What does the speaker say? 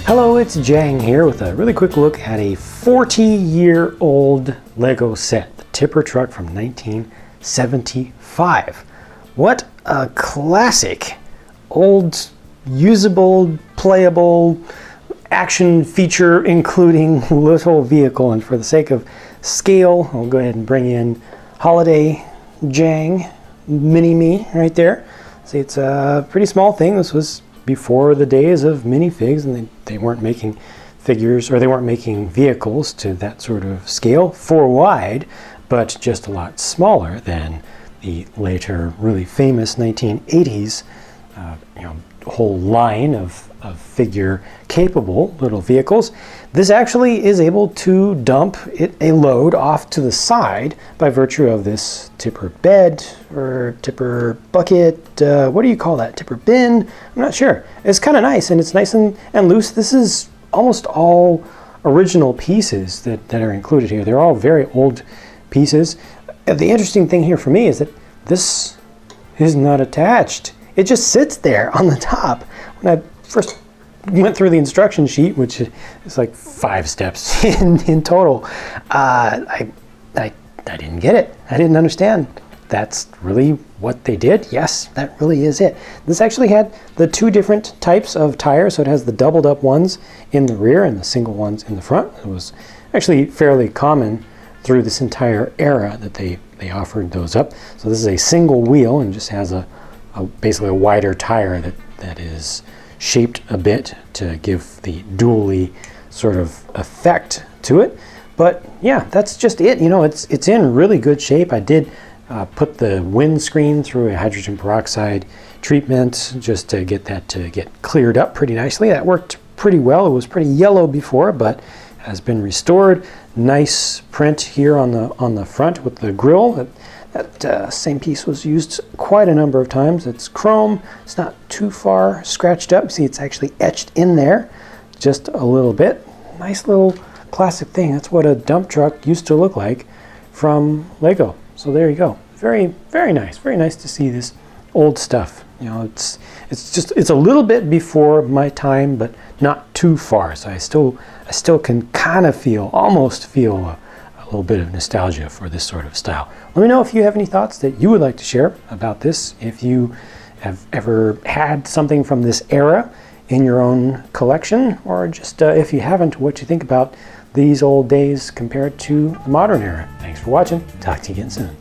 Hello, it's Jang here with a really quick look at a 40-year-old Lego set, the Tipper truck from 1975. What a classic, old, usable, playable, action feature including little vehicle. And for the sake of scale, I'll go ahead and bring in Holiday Jang Mini-Me right there. See, it's a pretty small thing. This was before the days of minifigs, and they weren't making figures, or they weren't making vehicles to that sort of scale, 4 wide, but just a lot smaller than the later really famous 1980s whole line of figure capable little vehicles. This actually is able to dump a load off to the side by virtue of this tipper bed or tipper bucket. What do you call that? Tipper bin? I'm not sure. It's kind of nice, and it's nice and loose. This is almost all original pieces that are included here. They're all very old pieces. The interesting thing here for me is that this is not attached. It just sits there on the top. When I first went through the instruction sheet, which is like 5 steps in total, I didn't get it. I didn't understand. That's really what they did? Yes, that really is it. This actually had the 2 different types of tires, so it has the doubled up ones in the rear and the single ones in the front. It was actually fairly common through this entire era that they offered those up. So this is a single wheel and just has basically a wider tire that is shaped a bit to give the dually sort of effect to it. But yeah, that's just it. You know, it's in really good shape. I did put the windscreen through a hydrogen peroxide treatment just to get that to get cleared up pretty nicely. That worked pretty well. It was pretty yellow before, but has been restored. Nice print here on the front with the grille. That same piece was used quite a number of times. It's chrome. It's not too far scratched up. See, it's actually etched in there just a little bit. Nice little classic thing. That's what a dump truck used to look like from Lego. So there you go. Very, very nice. Very nice to see this old stuff. You know, it's a little bit before my time, but not too far. So I still can kind of almost feel a little bit of nostalgia for this sort of style. Let me know if you have any thoughts that you would like to share about this. If you have ever had something from this era in your own collection, or just if you haven't, what you think about these old days compared to the modern era. Thanks for watching. Talk to you again soon.